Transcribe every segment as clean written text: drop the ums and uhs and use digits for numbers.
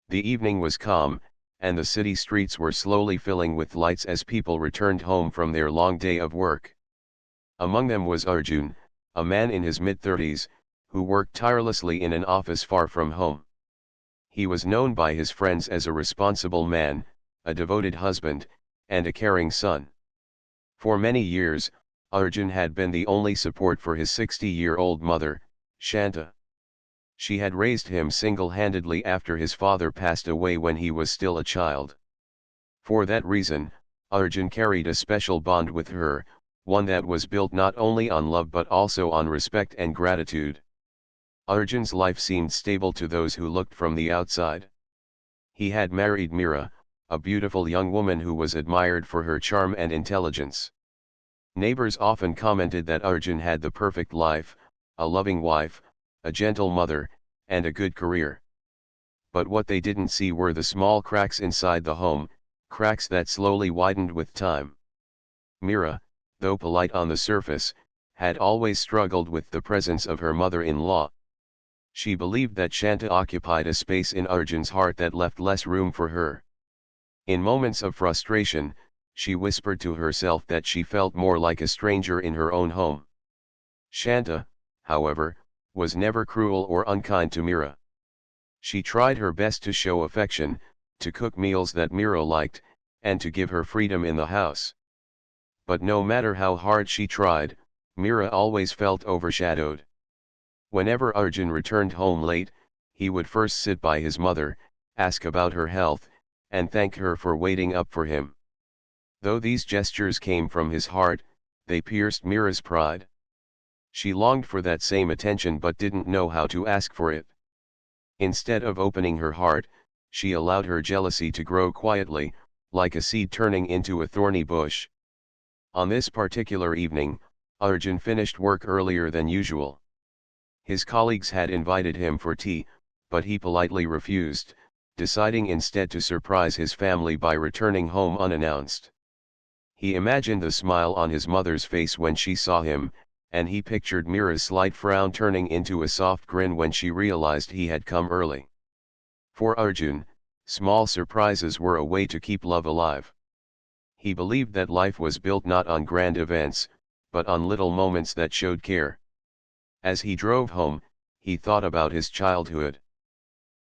The evening was calm, and the city streets were slowly filling with lights as people returned home from their long day of work. Among them was Arjun, a man in his mid-30s, who worked tirelessly in an office far from home. He was known by his friends as a responsible man, a devoted husband, and a caring son. For many years, Arjun had been the only support for his 60-year-old mother, Shanta. She had raised him single-handedly after his father passed away when he was still a child. For that reason, Arjun carried a special bond with her, one that was built not only on love but also on respect and gratitude. Arjun's life seemed stable to those who looked from the outside. He had married Meera, a beautiful young woman who was admired for her charm and intelligence. Neighbors often commented that Arjun had the perfect life, a loving wife, a gentle mother, and a good career. But what they didn't see were the small cracks inside the home, cracks that slowly widened with time. Meera, though polite on the surface, had always struggled with the presence of her mother-in-law. She believed that Shanta occupied a space in Arjun's heart that left less room for her. In moments of frustration, she whispered to herself that she felt more like a stranger in her own home. Shanta, however, was never cruel or unkind to Meera. She tried her best to show affection, to cook meals that Meera liked, and to give her freedom in the house. But no matter how hard she tried, Meera always felt overshadowed. Whenever Arjun returned home late, he would first sit by his mother, ask about her health, and thank her for waiting up for him. Though these gestures came from his heart, they pierced Meera's pride. She longed for that same attention but didn't know how to ask for it. Instead of opening her heart, she allowed her jealousy to grow quietly, like a seed turning into a thorny bush. On this particular evening, Arjun finished work earlier than usual. His colleagues had invited him for tea, but he politely refused, deciding instead to surprise his family by returning home unannounced. He imagined the smile on his mother's face when she saw him, and he pictured Meera's slight frown turning into a soft grin when she realized he had come early. For Arjun, small surprises were a way to keep love alive. He believed that life was built not on grand events, but on little moments that showed care. As he drove home, he thought about his childhood.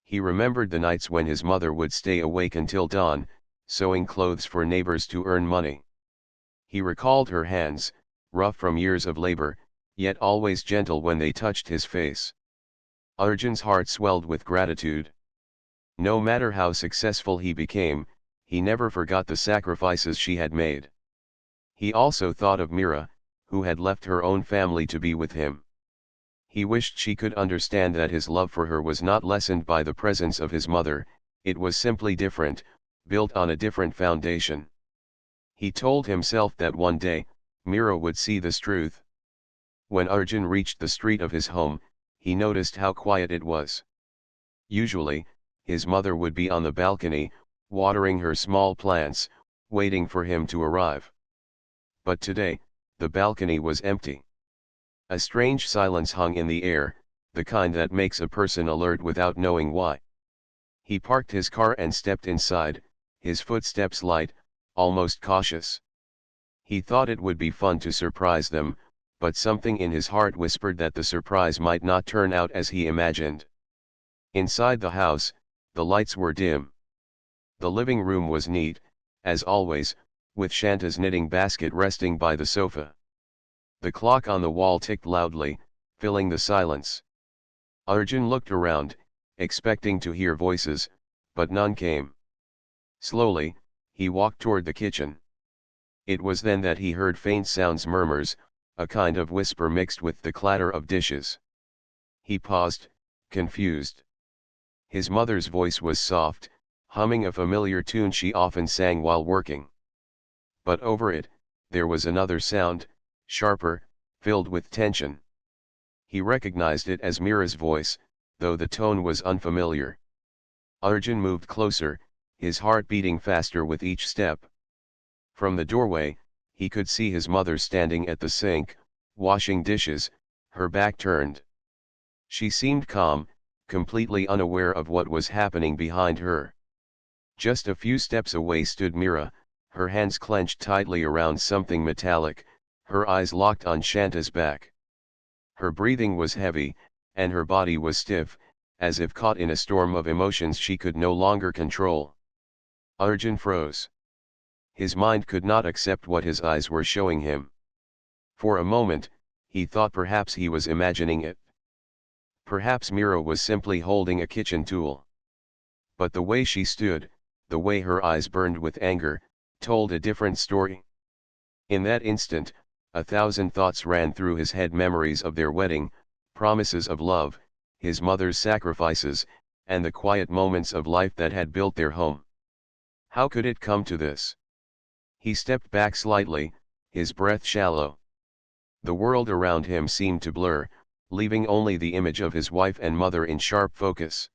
He remembered the nights when his mother would stay awake until dawn, sewing clothes for neighbors to earn money. He recalled her hands, rough from years of labor, yet always gentle when they touched his face. Arjun's heart swelled with gratitude. No matter how successful he became, he never forgot the sacrifices she had made. He also thought of Meera, who had left her own family to be with him. He wished she could understand that his love for her was not lessened by the presence of his mother, it was simply different, built on a different foundation. He told himself that one day, Meera would see this truth. When Arjun reached the street of his home, he noticed how quiet it was. Usually, his mother would be on the balcony, watering her small plants, waiting for him to arrive. But today, the balcony was empty. A strange silence hung in the air, the kind that makes a person alert without knowing why. He parked his car and stepped inside, his footsteps light, almost cautious. He thought it would be fun to surprise them, but something in his heart whispered that the surprise might not turn out as he imagined. Inside the house, the lights were dim. The living room was neat, as always, with Shanta's knitting basket resting by the sofa. The clock on the wall ticked loudly, filling the silence. Arjun looked around, expecting to hear voices, but none came. Slowly, he walked toward the kitchen. It was then that he heard faint sounds, murmurs, a kind of whisper mixed with the clatter of dishes. He paused, confused. His mother's voice was soft, humming a familiar tune she often sang while working. But over it, there was another sound, sharper, filled with tension. He recognized it as Meera's voice, though the tone was unfamiliar. Arjun moved closer, his heart beating faster with each step. From the doorway, he could see his mother standing at the sink, washing dishes, her back turned. She seemed calm, completely unaware of what was happening behind her. Just a few steps away stood Mira, her hands clenched tightly around something metallic, her eyes locked on Shanta's back. Her breathing was heavy, and her body was stiff, as if caught in a storm of emotions she could no longer control. Arjun froze. His mind could not accept what his eyes were showing him. For a moment, he thought perhaps he was imagining it. Perhaps Mira was simply holding a kitchen tool. But the way she stood, the way her eyes burned with anger, told a different story. In that instant, 1,000 thoughts ran through his head, memories of their wedding, promises of love, his mother's sacrifices, and the quiet moments of life that had built their home. How could it come to this? He stepped back slightly, his breath shallow. The world around him seemed to blur, leaving only the image of his wife and mother in sharp focus.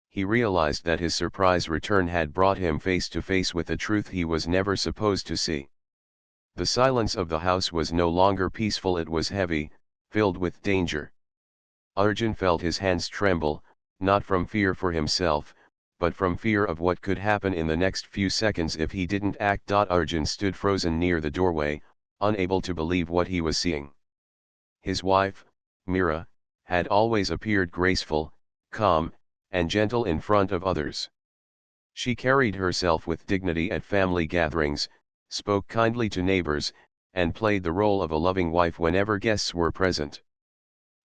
He realized that his surprise return had brought him face to face with a truth he was never supposed to see. The silence of the house was no longer peaceful, it was heavy, filled with danger. Arjun felt his hands tremble, not from fear for himself, but from fear of what could happen in the next few seconds if he didn't act. Arjun stood frozen near the doorway, unable to believe what he was seeing. His wife, Mira, had always appeared graceful, calm, and gentle in front of others. She carried herself with dignity at family gatherings, spoke kindly to neighbors, and played the role of a loving wife whenever guests were present.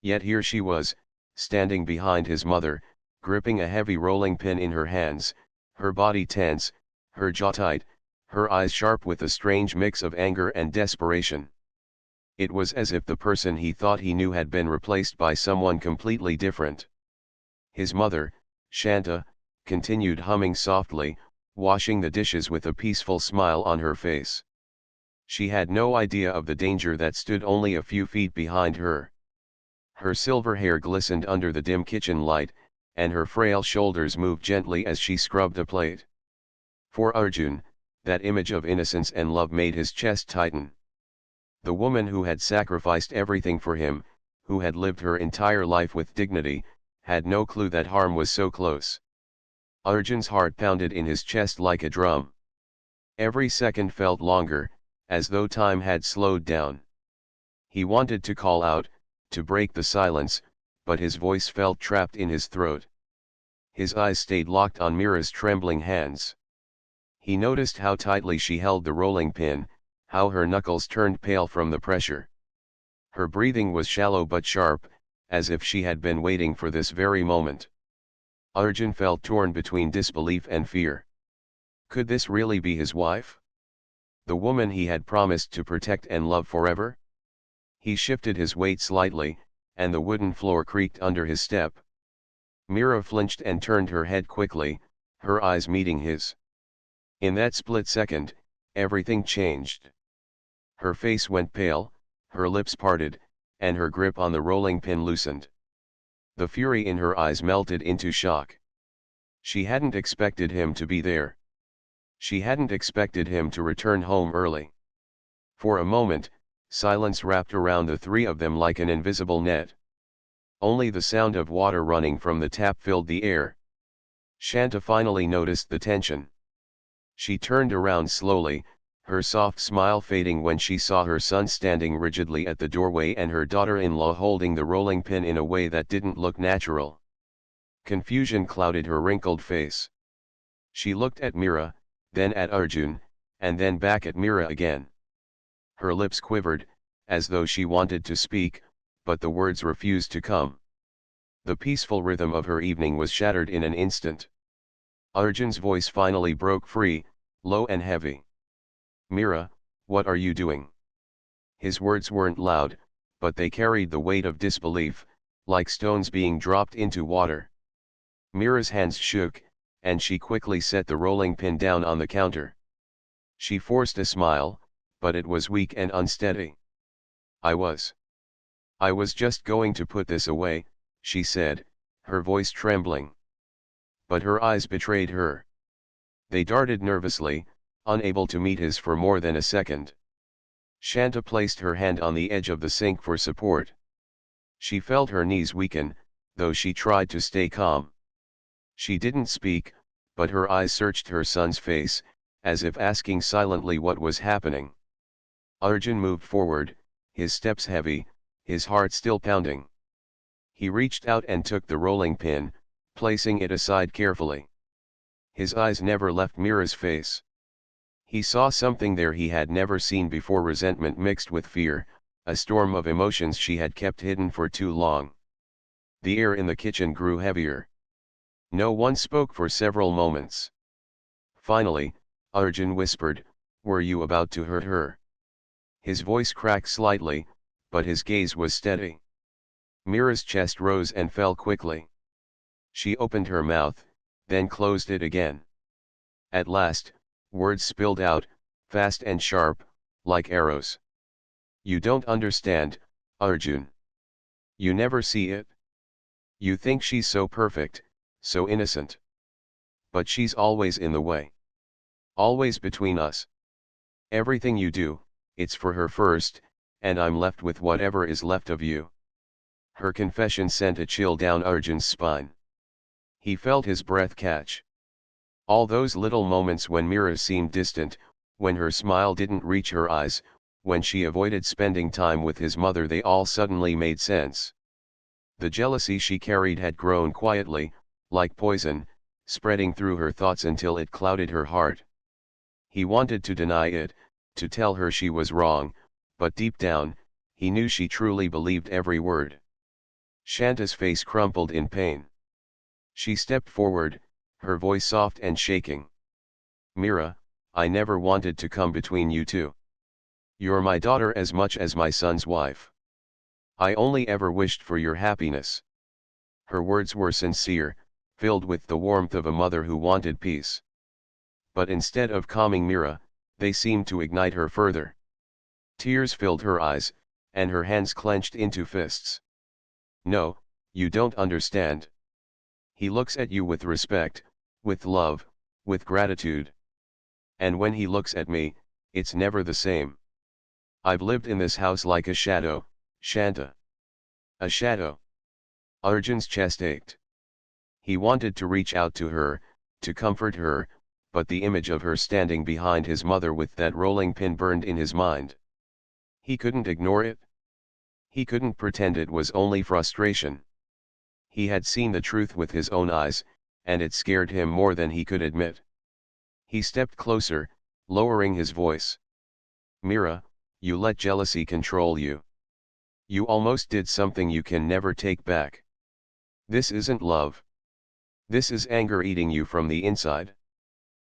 Yet here she was, standing behind his mother, gripping a heavy rolling pin in her hands, her body tense, her jaw tight, her eyes sharp with a strange mix of anger and desperation. It was as if the person he thought he knew had been replaced by someone completely different. His mother, Shanta, continued humming softly, washing the dishes with a peaceful smile on her face. She had no idea of the danger that stood only a few feet behind her. Her silver hair glistened under the dim kitchen light, and her frail shoulders moved gently as she scrubbed a plate. For Arjun, that image of innocence and love made his chest tighten. The woman who had sacrificed everything for him, who had lived her entire life with dignity, had no clue that harm was so close. Arjun's heart pounded in his chest like a drum. Every second felt longer, as though time had slowed down. He wanted to call out, to break the silence, but his voice felt trapped in his throat. His eyes stayed locked on Mira's trembling hands. He noticed how tightly she held the rolling pin, how her knuckles turned pale from the pressure. Her breathing was shallow but sharp, as if she had been waiting for this very moment. Arjun felt torn between disbelief and fear. Could this really be his wife? The woman he had promised to protect and love forever? He shifted his weight slightly, and the wooden floor creaked under his step. Mira flinched and turned her head quickly, her eyes meeting his. In that split second, everything changed. Her face went pale, her lips parted, and her grip on the rolling pin loosened. The fury in her eyes melted into shock. She hadn't expected him to be there. She hadn't expected him to return home early. For a moment, silence wrapped around the three of them like an invisible net. Only the sound of water running from the tap filled the air. Shanta finally noticed the tension. She turned around slowly, her soft smile fading when she saw her son standing rigidly at the doorway and her daughter-in-law holding the rolling pin in a way that didn't look natural. Confusion clouded her wrinkled face. She looked at Mira, then at Arjun, and then back at Mira again. Her lips quivered, as though she wanted to speak, but the words refused to come. The peaceful rhythm of her evening was shattered in an instant. Arjun's voice finally broke free, low and heavy. "Mira, what are you doing?" His words weren't loud, but they carried the weight of disbelief, like stones being dropped into water. Mira's hands shook, and she quickly set the rolling pin down on the counter. She forced a smile, but it was weak and unsteady. I was just going to put this away," she said, her voice trembling. But her eyes betrayed her. They darted nervously, unable to meet his for more than a second. Shanta placed her hand on the edge of the sink for support. She felt her knees weaken, though she tried to stay calm. She didn't speak, but her eyes searched her son's face, as if asking silently what was happening. Arjun moved forward, his steps heavy, his heart still pounding. He reached out and took the rolling pin, placing it aside carefully. His eyes never left Mira's face. He saw something there he had never seen before: resentment mixed with fear, a storm of emotions she had kept hidden for too long. The air in the kitchen grew heavier. No one spoke for several moments. Finally, Arjun whispered, "Were you about to hurt her?" His voice cracked slightly, but his gaze was steady. Mira's chest rose and fell quickly. She opened her mouth, then closed it again. At last, words spilled out, fast and sharp, like arrows. "You don't understand, Arjun. You never see it. You think she's so perfect, so innocent. But she's always in the way. Always between us. Everything you do, it's for her first, and I'm left with whatever is left of you." Her confession sent a chill down Arjun's spine. He felt his breath catch. All those little moments when Mira seemed distant, when her smile didn't reach her eyes, when she avoided spending time with his mother, they all suddenly made sense. The jealousy she carried had grown quietly, like poison, spreading through her thoughts until it clouded her heart. He wanted to deny it, to tell her she was wrong, but deep down, he knew she truly believed every word. Shanta's face crumpled in pain. She stepped forward, her voice soft and shaking. "Mira, I never wanted to come between you two. You're my daughter as much as my son's wife. I only ever wished for your happiness." Her words were sincere, filled with the warmth of a mother who wanted peace. But instead of calming Mira, they seemed to ignite her further. Tears filled her eyes, and her hands clenched into fists. "No, you don't understand. He looks at you with respect, with love, with gratitude. And when he looks at me, it's never the same. I've lived in this house like a shadow, Shanta. A shadow." Arjun's chest ached. He wanted to reach out to her, to comfort her, but the image of her standing behind his mother with that rolling pin burned in his mind. He couldn't ignore it. He couldn't pretend it was only frustration. He had seen the truth with his own eyes, and it scared him more than he could admit. He stepped closer, lowering his voice. "Mira, you let jealousy control you. You almost did something you can never take back. This isn't love. This is anger eating you from the inside."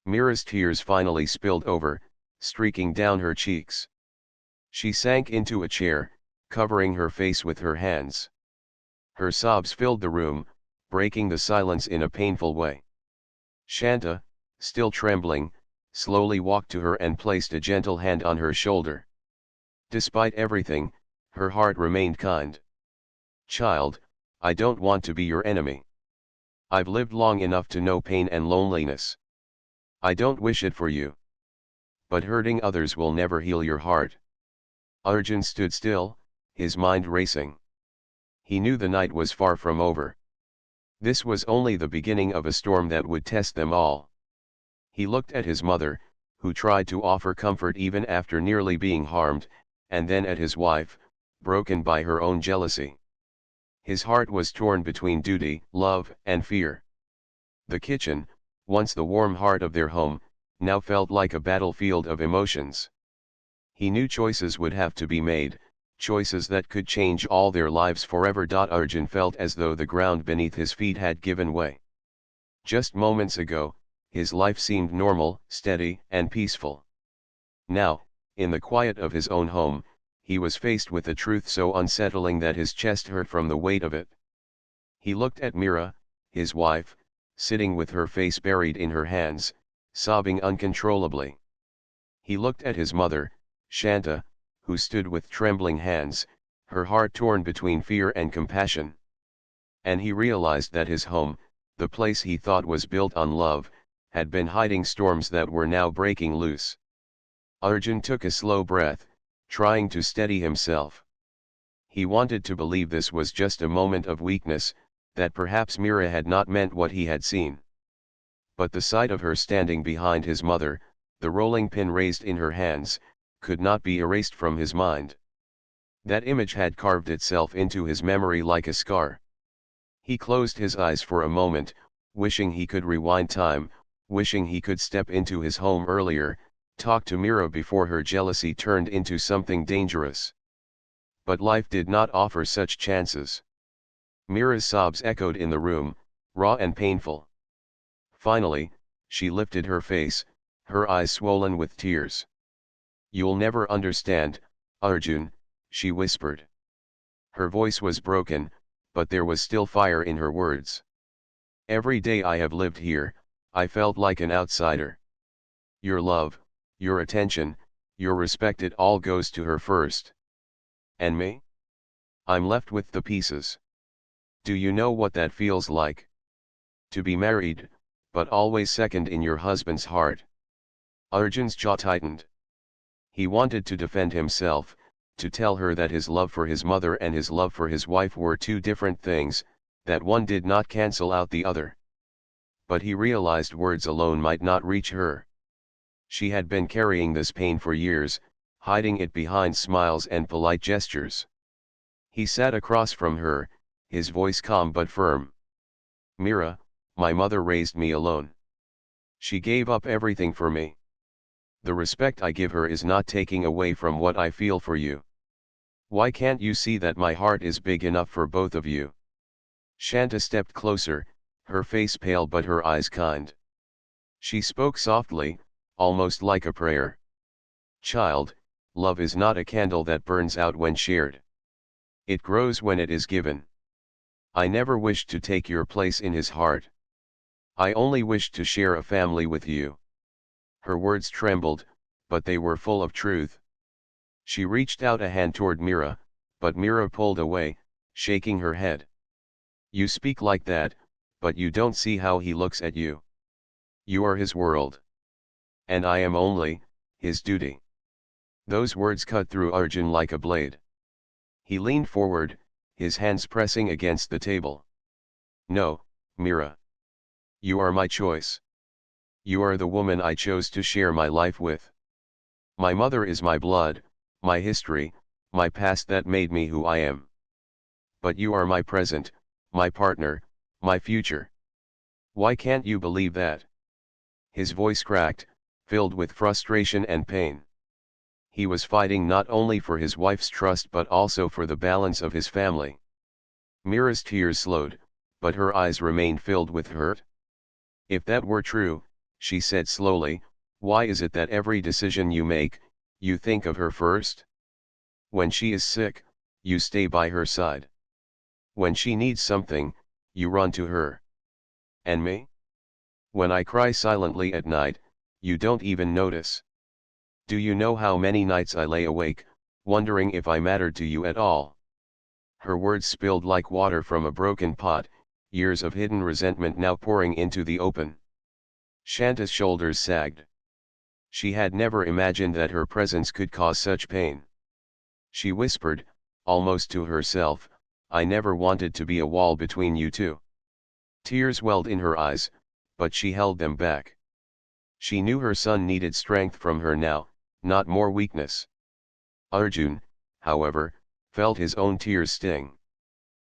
Mira's tears finally spilled over, streaking down her cheeks. She sank into a chair, covering her face with her hands. Her sobs filled the room, breaking the silence in a painful way. Shanta, still trembling, slowly walked to her and placed a gentle hand on her shoulder. Despite everything, her heart remained kind. "Child, I don't want to be your enemy. I've lived long enough to know pain and loneliness. I don't wish it for you. But hurting others will never heal your heart." Arjun stood still, his mind racing. He knew the night was far from over. This was only the beginning of a storm that would test them all. He looked at his mother, who tried to offer comfort even after nearly being harmed, and then at his wife, broken by her own jealousy. His heart was torn between duty, love, and fear. The kitchen, once the warm heart of their home, now felt like a battlefield of emotions. He knew choices would have to be made, choices that could change all their lives forever. Arjun felt as though the ground beneath his feet had given way. Just moments ago, his life seemed normal, steady, and peaceful. Now, in the quiet of his own home, he was faced with a truth so unsettling that his chest hurt from the weight of it. He looked at Mira, his wife, sitting with her face buried in her hands, sobbing uncontrollably. He looked at his mother, Shanta, who stood with trembling hands, her heart torn between fear and compassion. And he realized that his home, the place he thought was built on love, had been hiding storms that were now breaking loose. Arjun took a slow breath, trying to steady himself. He wanted to believe this was just a moment of weakness, that perhaps Mira had not meant what he had seen. But the sight of her standing behind his mother, the rolling pin raised in her hands, could not be erased from his mind. That image had carved itself into his memory like a scar. He closed his eyes for a moment, wishing he could rewind time, wishing he could step into his home earlier, talk to Mira before her jealousy turned into something dangerous. But life did not offer such chances. Mira's sobs echoed in the room, raw and painful. Finally, she lifted her face, her eyes swollen with tears. "You'll never understand, Arjun," she whispered. Her voice was broken, but there was still fire in her words. "Every day I have lived here, I felt like an outsider. Your love, your attention, your respect, it all goes to her first. And me? I'm left with the pieces. Do you know what that feels like? To be married, but always second in your husband's heart." Arjun's jaw tightened. He wanted to defend himself, to tell her that his love for his mother and his love for his wife were two different things, that one did not cancel out the other. But he realized words alone might not reach her. She had been carrying this pain for years, hiding it behind smiles and polite gestures. He sat across from her, his voice calm but firm. "Mira, my mother raised me alone. She gave up everything for me. The respect I give her is not taking away from what I feel for you. Why can't you see that my heart is big enough for both of you?" Shanta stepped closer, her face pale but her eyes kind. She spoke softly, almost like a prayer. "Child, love is not a candle that burns out when shared. It grows when it is given. I never wished to take your place in his heart. I only wished to share a family with you." Her words trembled, but they were full of truth. She reached out a hand toward Mira, but Mira pulled away, shaking her head. "You speak like that, but you don't see how he looks at you. You are his world. And I am only his duty." Those words cut through Arjun like a blade. He leaned forward, his hands pressing against the table. "No, Mira. You are my choice. You are the woman I chose to share my life with. My mother is my blood, my history, my past that made me who I am. But you are my present, my partner, my future. Why can't you believe that?" His voice cracked, filled with frustration and pain. He was fighting not only for his wife's trust but also for the balance of his family. Mira's tears slowed, but her eyes remained filled with hurt. "If that were true," she said slowly, "why is it that every decision you make, you think of her first? When she is sick, you stay by her side. When she needs something, you run to her. And me? When I cry silently at night, you don't even notice. Do you know how many nights I lay awake, wondering if I mattered to you at all?" Her words spilled like water from a broken pot, years of hidden resentment now pouring into the open. Shanta's shoulders sagged. She had never imagined that her presence could cause such pain. She whispered, almost to herself, "I never wanted to be a wall between you two." Tears welled in her eyes, but she held them back. She knew her son needed strength from her now, not more weakness. Arjun, however, felt his own tears sting.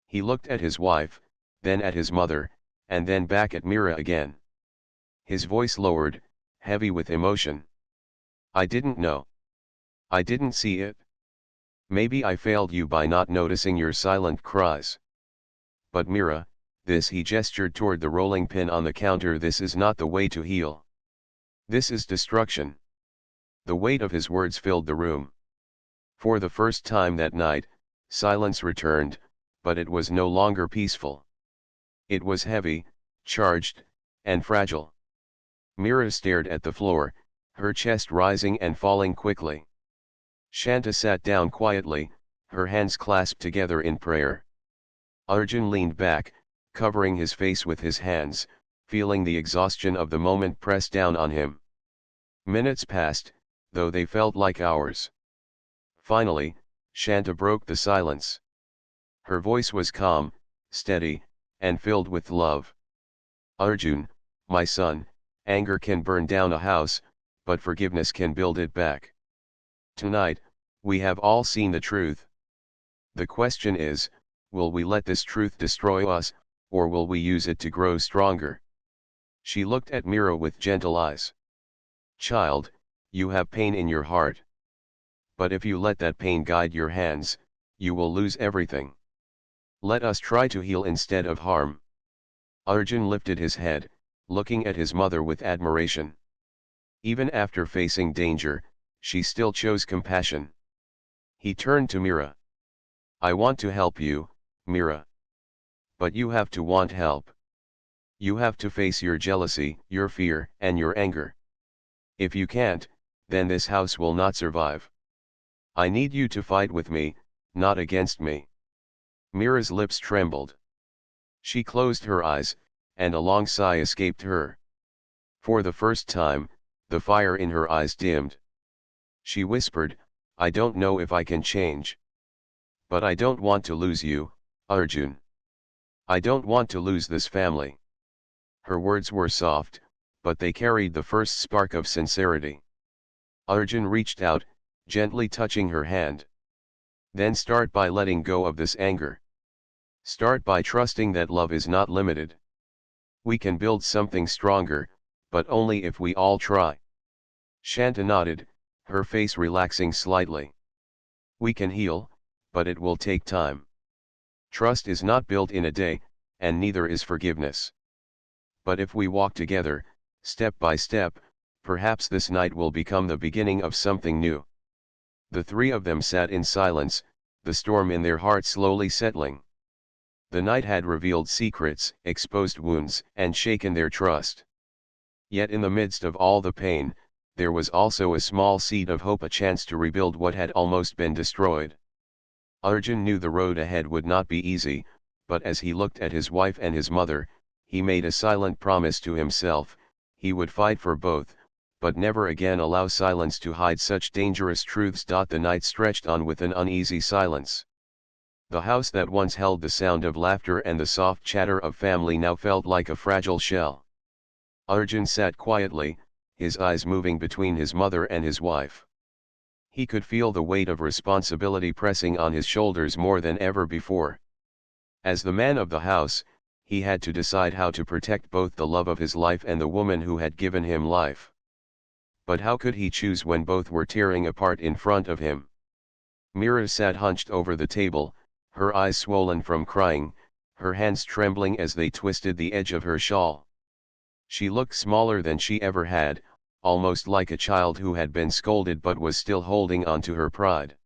He looked at his wife, then at his mother, and then back at Mira again. His voice lowered, heavy with emotion. "I didn't know. I didn't see it. Maybe I failed you by not noticing your silent cries. But Mira, this," he gestured toward the rolling pin on the counter, "this is not the way to heal. This is destruction." The weight of his words filled the room. For the first time that night, silence returned, but it was no longer peaceful. It was heavy, charged, and fragile. Mira stared at the floor, her chest rising and falling quickly. Shanta sat down quietly, her hands clasped together in prayer. Arjun leaned back, covering his face with his hands, feeling the exhaustion of the moment press down on him. Minutes passed, though they felt like hours. Finally, Shanta broke the silence. Her voice was calm, steady, and filled with love. Arjun, my son, anger can burn down a house, but forgiveness can build it back. Tonight, we have all seen the truth. The question is, will we let this truth destroy us, or will we use it to grow stronger? She looked at Mira with gentle eyes. Child, you have pain in your heart. But if you let that pain guide your hands, you will lose everything. Let us try to heal instead of harm. Arjun lifted his head, looking at his mother with admiration. Even after facing danger, she still chose compassion. He turned to Mira. I want to help you, Mira. But you have to want help. You have to face your jealousy, your fear, and your anger. If you can't, then this house will not survive. I need you to fight with me, not against me. Mira's lips trembled. She closed her eyes, and a long sigh escaped her. For the first time, the fire in her eyes dimmed. She whispered, I don't know if I can change. But I don't want to lose you, Arjun. I don't want to lose this family. Her words were soft, but they carried the first spark of sincerity. Arjun reached out, gently touching her hand. Then start by letting go of this anger. Start by trusting that love is not limited. We can build something stronger, but only if we all try. Shanta nodded, her face relaxing slightly. We can heal, but it will take time. Trust is not built in a day, and neither is forgiveness. But if we walk together, step by step, perhaps this night will become the beginning of something new. The three of them sat in silence, the storm in their hearts slowly settling. The night had revealed secrets, exposed wounds, and shaken their trust. Yet in the midst of all the pain, there was also a small seed of hope, a chance to rebuild what had almost been destroyed. Arjun knew the road ahead would not be easy, but as he looked at his wife and his mother, he made a silent promise to himself: he would fight for both, but never again allow silence to hide such dangerous truths. The night stretched on with an uneasy silence. The house that once held the sound of laughter and the soft chatter of family now felt like a fragile shell. Arjun sat quietly, his eyes moving between his mother and his wife. He could feel the weight of responsibility pressing on his shoulders more than ever before. As the man of the house, he had to decide how to protect both the love of his life and the woman who had given him life. But how could he choose when both were tearing apart in front of him? Mira sat hunched over the table, her eyes swollen from crying, her hands trembling as they twisted the edge of her shawl. She looked smaller than she ever had, almost like a child who had been scolded but was still holding on to her pride.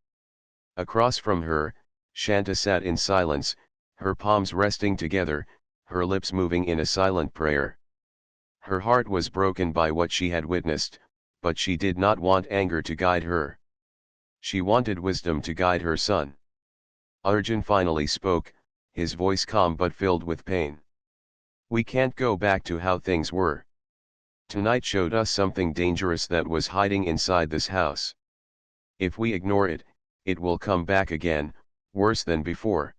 Across from her, Shanta sat in silence, her palms resting together, her lips moving in a silent prayer. Her heart was broken by what she had witnessed, but she did not want anger to guide her. She wanted wisdom to guide her son. Arjun finally spoke, his voice calm but filled with pain. We can't go back to how things were. Tonight showed us something dangerous that was hiding inside this house. If we ignore it, it will come back again, worse than before.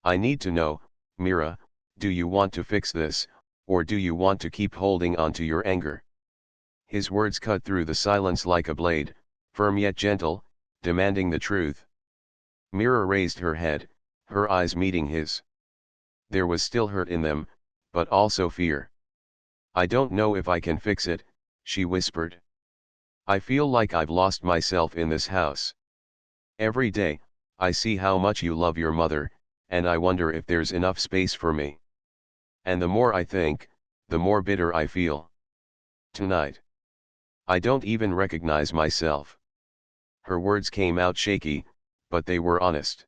I need to know, Mira, do you want to fix this, or do you want to keep holding on to your anger? His words cut through the silence like a blade, firm yet gentle, demanding the truth. Mira raised her head, her eyes meeting his. There was still hurt in them, but also fear. I don't know if I can fix it, she whispered. I feel like I've lost myself in this house. Every day, I see how much you love your mother, and I wonder if there's enough space for me. And the more I think, the more bitter I feel. Tonight, I don't even recognize myself. Her words came out shaky, but they were honest.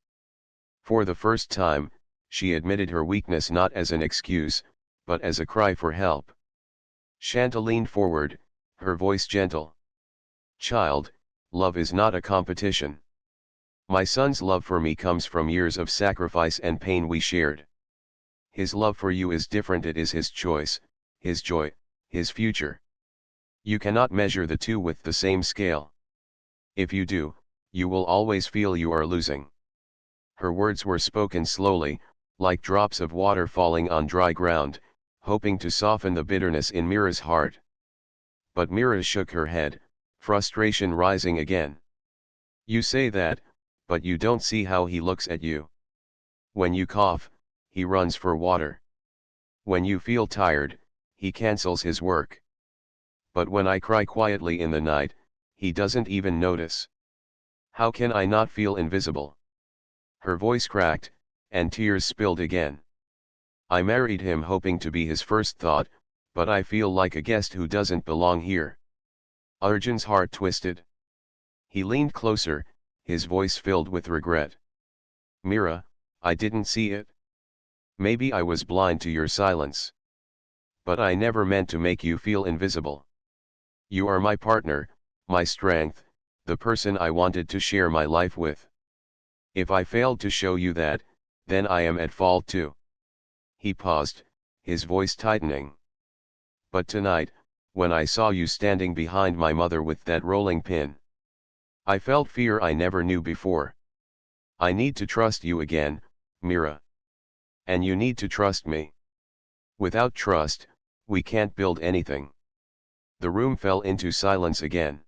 For the first time, she admitted her weakness not as an excuse, but as a cry for help. Shanta leaned forward, her voice gentle. Child, love is not a competition. My son's love for me comes from years of sacrifice and pain we shared. His love for you is different. It is his choice, his joy, his future. You cannot measure the two with the same scale. If you do, you will always feel you are losing. Her words were spoken slowly, like drops of water falling on dry ground, hoping to soften the bitterness in Mira's heart. But Mira shook her head, frustration rising again. You say that, but you don't see how he looks at you. When you cough, he runs for water. When you feel tired, he cancels his work. But when I cry quietly in the night, he doesn't even notice. How can I not feel invisible? Her voice cracked, and tears spilled again. I married him hoping to be his first thought, but I feel like a guest who doesn't belong here. Arjun's heart twisted. He leaned closer, his voice filled with regret. Mira, I didn't see it. Maybe I was blind to your silence. But I never meant to make you feel invisible. You are my partner, my strength, the person I wanted to share my life with. If I failed to show you that, then I am at fault too. He paused, his voice tightening. But tonight, when I saw you standing behind my mother with that rolling pin, I felt fear I never knew before. I need to trust you again, Mira. And you need to trust me. Without trust, we can't build anything. The room fell into silence again.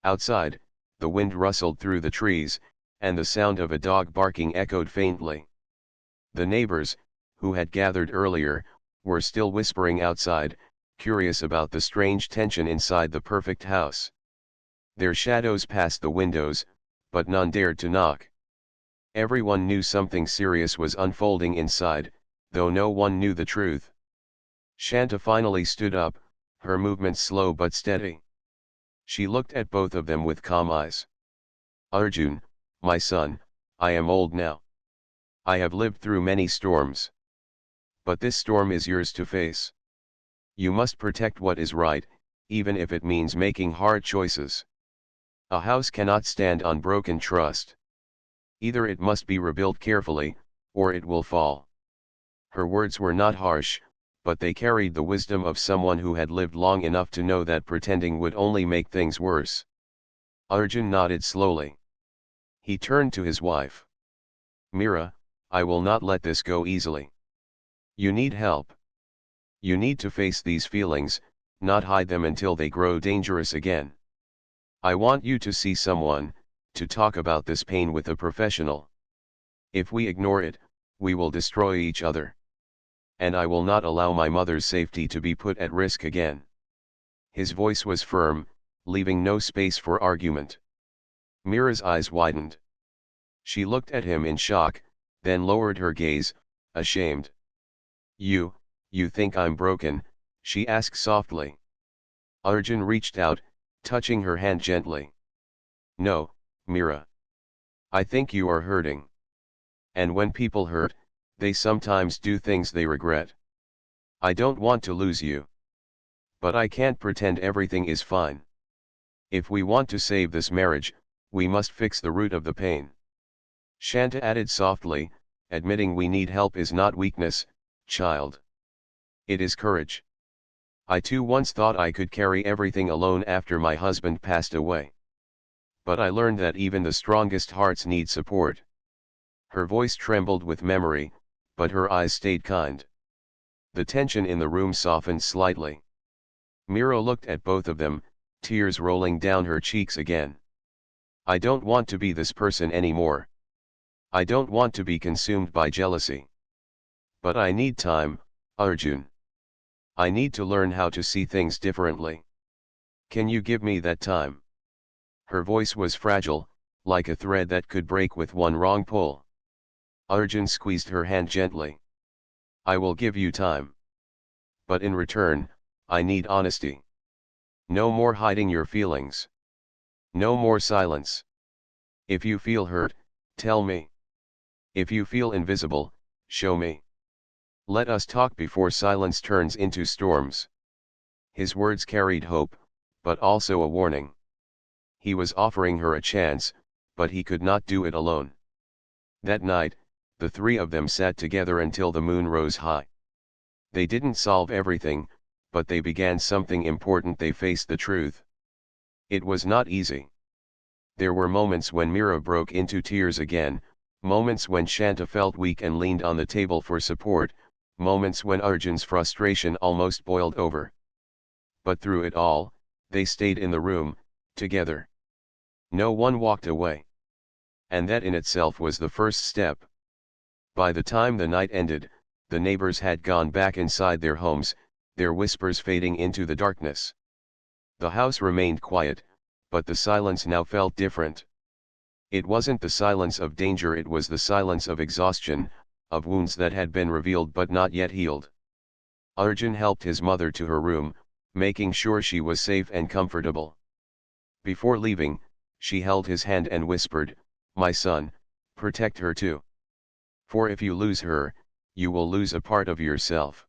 Outside, the wind rustled through the trees, and the sound of a dog barking echoed faintly. The neighbors, who had gathered earlier, were still whispering outside, curious about the strange tension inside the perfect house. Their shadows passed the windows, but none dared to knock. Everyone knew something serious was unfolding inside, though no one knew the truth. Shanta finally stood up, her movements slow but steady. She looked at both of them with calm eyes. Arjun, my son, I am old now. I have lived through many storms. But this storm is yours to face. You must protect what is right, even if it means making hard choices. A house cannot stand on broken trust. Either it must be rebuilt carefully, or it will fall. Her words were not harsh, but they carried the wisdom of someone who had lived long enough to know that pretending would only make things worse. Arjun nodded slowly. He turned to his wife. Mira, I will not let this go easily. You need help. You need to face these feelings, not hide them until they grow dangerous again. I want you to see someone, to talk about this pain with a professional. If we ignore it, we will destroy each other. And I will not allow my mother's safety to be put at risk again. His voice was firm, leaving no space for argument. Mira's eyes widened. She looked at him in shock, then lowered her gaze, ashamed. You think I'm broken?" she asked softly. Arjun reached out, touching her hand gently. "No, Mira. I think you are hurting. And when people hurt, they sometimes do things they regret. I don't want to lose you. But I can't pretend everything is fine. If we want to save this marriage, we must fix the root of the pain." Shanta added softly, "Admitting we need help is not weakness, child. It is courage. I too once thought I could carry everything alone after my husband passed away. But I learned that even the strongest hearts need support." Her voice trembled with memory, but her eyes stayed kind. The tension in the room softened slightly. Mira looked at both of them, tears rolling down her cheeks again. "I don't want to be this person anymore. I don't want to be consumed by jealousy. But I need time, Arjun. I need to learn how to see things differently. Can you give me that time?" Her voice was fragile, like a thread that could break with one wrong pull. Arjun squeezed her hand gently. "I will give you time. But in return, I need honesty. No more hiding your feelings. No more silence. If you feel hurt, tell me. If you feel invisible, show me. Let us talk before silence turns into storms." His words carried hope, but also a warning. He was offering her a chance, but he could not do it alone. That night, the three of them sat together until the moon rose high. They didn't solve everything, but they began something important. They faced the truth. It was not easy. There were moments when Mira broke into tears again, Moments when Shanta felt weak and leaned on the table for support, moments when Arjun's frustration almost boiled over. But through it all, they stayed in the room, together. No one walked away. And that in itself was the first step. By the time the night ended, the neighbors had gone back inside their homes, their whispers fading into the darkness. The house remained quiet, but the silence now felt different. It wasn't the silence of danger, it was the silence of exhaustion, of wounds that had been revealed but not yet healed. Arjun helped his mother to her room, making sure she was safe and comfortable. Before leaving, she held his hand and whispered, "My son, protect her too. For if you lose her, you will lose a part of yourself."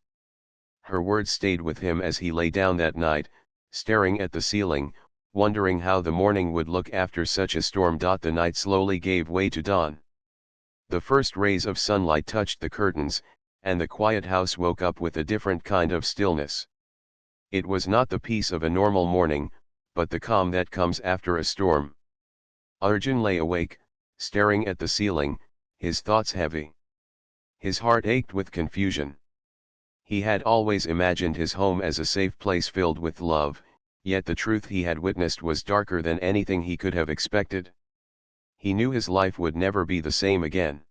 Her words stayed with him as he lay down that night, staring at the ceiling, wondering how the morning would look after such a storm. The night slowly gave way to dawn. The first rays of sunlight touched the curtains, and the quiet house woke up with a different kind of stillness. It was not the peace of a normal morning, but the calm that comes after a storm. Arjun lay awake, staring at the ceiling, his thoughts heavy. His heart ached with confusion. He had always imagined his home as a safe place filled with love, yet the truth he had witnessed was darker than anything he could have expected. He knew his life would never be the same again.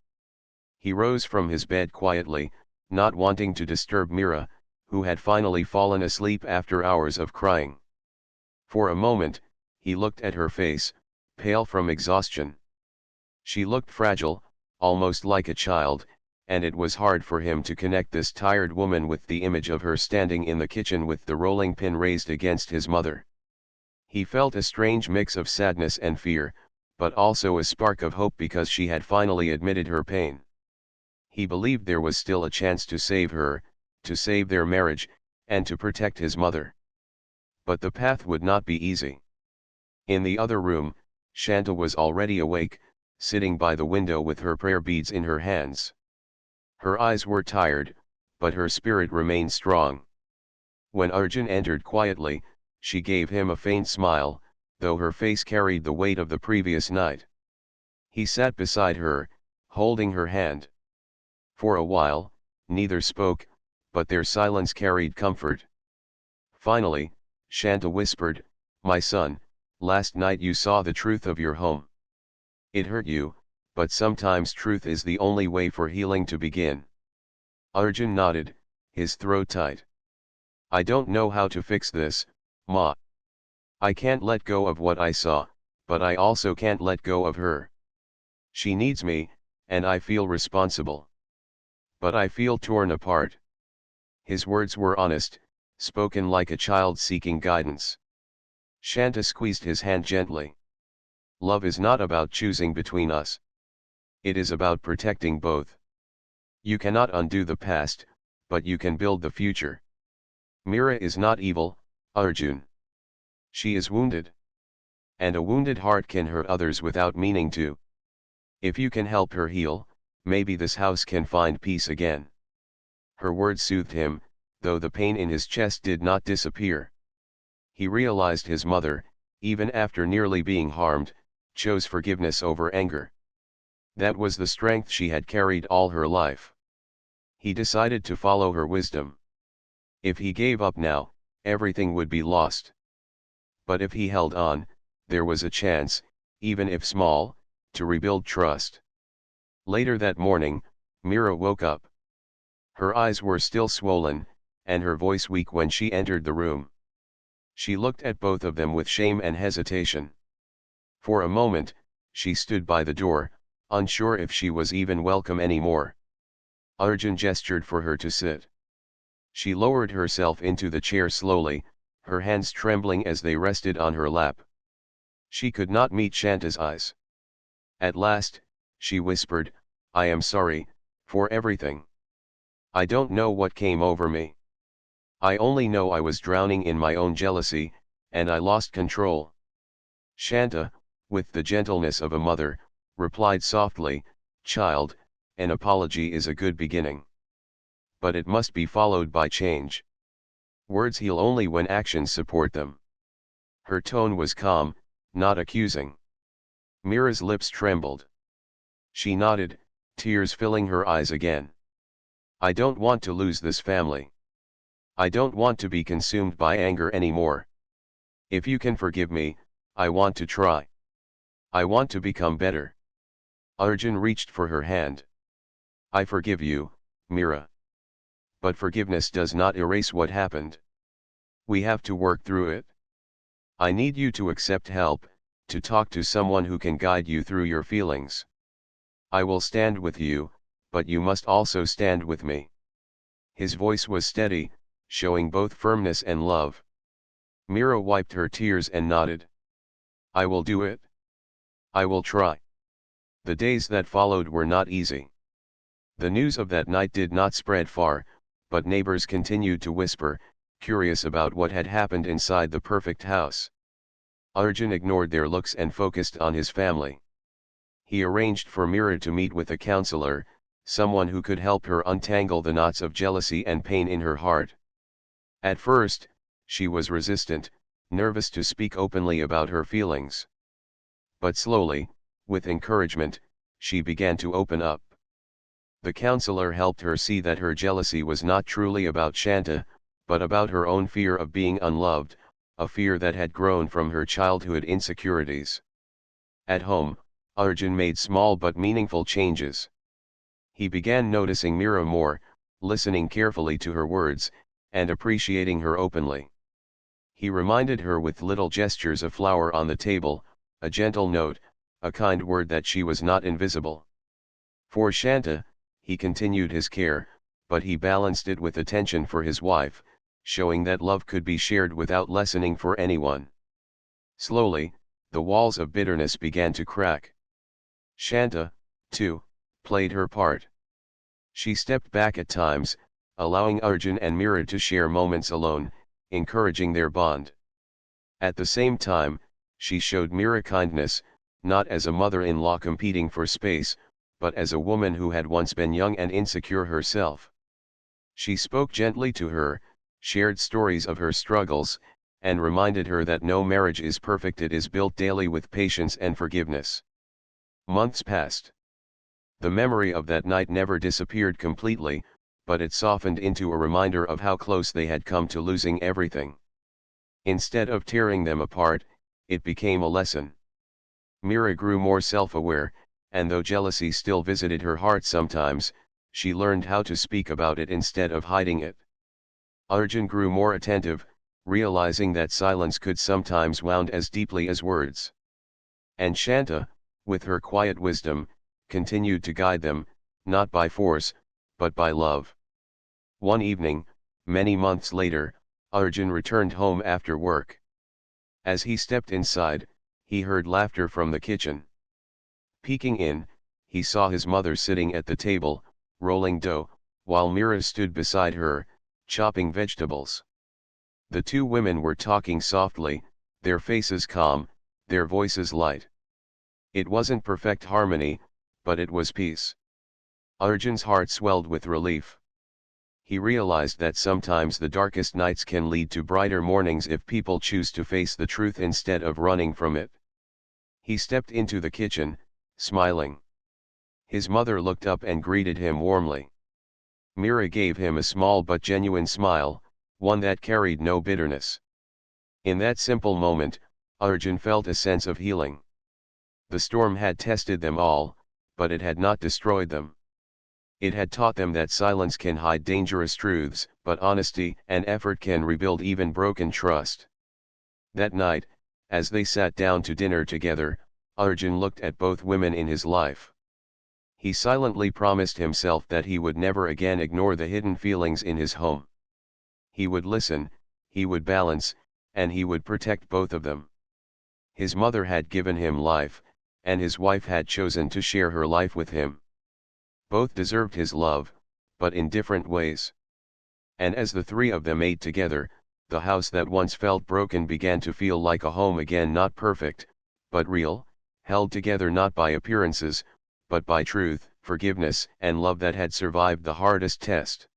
He rose from his bed quietly, not wanting to disturb Mira, who had finally fallen asleep after hours of crying. For a moment, he looked at her face, pale from exhaustion. She looked fragile, almost like a child, and it was hard for him to connect this tired woman with the image of her standing in the kitchen with the rolling pin raised against his mother. He felt a strange mix of sadness and fear, but also a spark of hope because she had finally admitted her pain. He believed there was still a chance to save her, to save their marriage, and to protect his mother. But the path would not be easy. In the other room, Shanta was already awake, sitting by the window with her prayer beads in her hands. Her eyes were tired, but her spirit remained strong. When Arjun entered quietly, she gave him a faint smile, though her face carried the weight of the previous night. He sat beside her, holding her hand. For a while, neither spoke, but their silence carried comfort. Finally, Shanta whispered, "My son, last night you saw the truth of your home. It hurt you, but sometimes truth is the only way for healing to begin." Arjun nodded, his throat tight. "I don't know how to fix this, Ma. I can't let go of what I saw, but I also can't let go of her. She needs me, and I feel responsible. But I feel torn apart." His words were honest, spoken like a child seeking guidance. Shanta squeezed his hand gently. "Love is not about choosing between us. It is about protecting both. You cannot undo the past, but you can build the future. Mira is not evil, Arjun. She is wounded. And a wounded heart can hurt others without meaning to. If you can help her heal, maybe this house can find peace again." Her words soothed him, though the pain in his chest did not disappear. He realized his mother, even after nearly being harmed, chose forgiveness over anger. That was the strength she had carried all her life. He decided to follow her wisdom. If he gave up now, everything would be lost. But if he held on, there was a chance, even if small, to rebuild trust. Later that morning, Mira woke up. Her eyes were still swollen, and her voice weak when she entered the room. She looked at both of them with shame and hesitation. For a moment, she stood by the door, unsure if she was even welcome anymore. Arjun gestured for her to sit. She lowered herself into the chair slowly, her hands trembling as they rested on her lap. She could not meet Shanta's eyes. At last, she whispered, "I am sorry, for everything. I don't know what came over me. I only know I was drowning in my own jealousy, and I lost control." Shanta, with the gentleness of a mother, replied softly, "Child, an apology is a good beginning. But it must be followed by change. Words heal only when actions support them." Her tone was calm, not accusing. Mira's lips trembled. She nodded, tears filling her eyes again. I don't want to lose this family. I don't want to be consumed by anger anymore. If you can forgive me, I want to try. I want to become better. Arjun reached for her hand. I forgive you, Mira. But forgiveness does not erase what happened. We have to work through it. I need you to accept help, to talk to someone who can guide you through your feelings. I will stand with you, but you must also stand with me. His voice was steady, showing both firmness and love. Mira wiped her tears and nodded. I will do it. I will try. The days that followed were not easy. The news of that night did not spread far, but neighbors continued to whisper, curious about what had happened inside the perfect house. Arjun ignored their looks and focused on his family. He arranged for Mira to meet with a counselor, someone who could help her untangle the knots of jealousy and pain in her heart. At first, she was resistant, nervous to speak openly about her feelings. But slowly, with encouragement, she began to open up. The counselor helped her see that her jealousy was not truly about Shanta, but about her own fear of being unloved, a fear that had grown from her childhood insecurities. At home, Arjun made small but meaningful changes. He began noticing Mira more, listening carefully to her words, and appreciating her openly. He reminded her with little gestures of flour on the table, a gentle note, a kind word that she was not invisible. For Shanta, he continued his care, but he balanced it with attention for his wife, showing that love could be shared without lessening for anyone. Slowly, the walls of bitterness began to crack. Shanta, too, played her part. She stepped back at times, allowing Arjun and Mira to share moments alone, encouraging their bond. At the same time, she showed Mira kindness, not as a mother-in-law competing for space, but as a woman who had once been young and insecure herself. She spoke gently to her, shared stories of her struggles, and reminded her that no marriage is perfect, it is built daily with patience and forgiveness. Months passed. The memory of that night never disappeared completely, but it softened into a reminder of how close they had come to losing everything. Instead of tearing them apart, it became a lesson. Mira grew more self-aware, and though jealousy still visited her heart sometimes, she learned how to speak about it instead of hiding it. Arjun grew more attentive, realizing that silence could sometimes wound as deeply as words. And Shanta, with her quiet wisdom, continued to guide them, not by force, but by love. One evening, many months later, Arjun returned home after work. As he stepped inside, he heard laughter from the kitchen. Peeking in, he saw his mother sitting at the table, rolling dough, while Mira stood beside her, chopping vegetables. The two women were talking softly, their faces calm, their voices light. It wasn't perfect harmony, but it was peace. Arjun's heart swelled with relief. He realized that sometimes the darkest nights can lead to brighter mornings if people choose to face the truth instead of running from it. He stepped into the kitchen, smiling. His mother looked up and greeted him warmly. Mira gave him a small but genuine smile, one that carried no bitterness. In that simple moment, Arjun felt a sense of healing. The storm had tested them all, but it had not destroyed them. It had taught them that silence can hide dangerous truths, but honesty and effort can rebuild even broken trust. That night, as they sat down to dinner together, Arjun looked at both women in his life. He silently promised himself that he would never again ignore the hidden feelings in his home. He would listen, he would balance, and he would protect both of them. His mother had given him life, and his wife had chosen to share her life with him. Both deserved his love, but in different ways. And as the three of them ate together, the house that once felt broken began to feel like a home again, not perfect, but real, held together not by appearances, but by truth, forgiveness, and love that had survived the hardest test.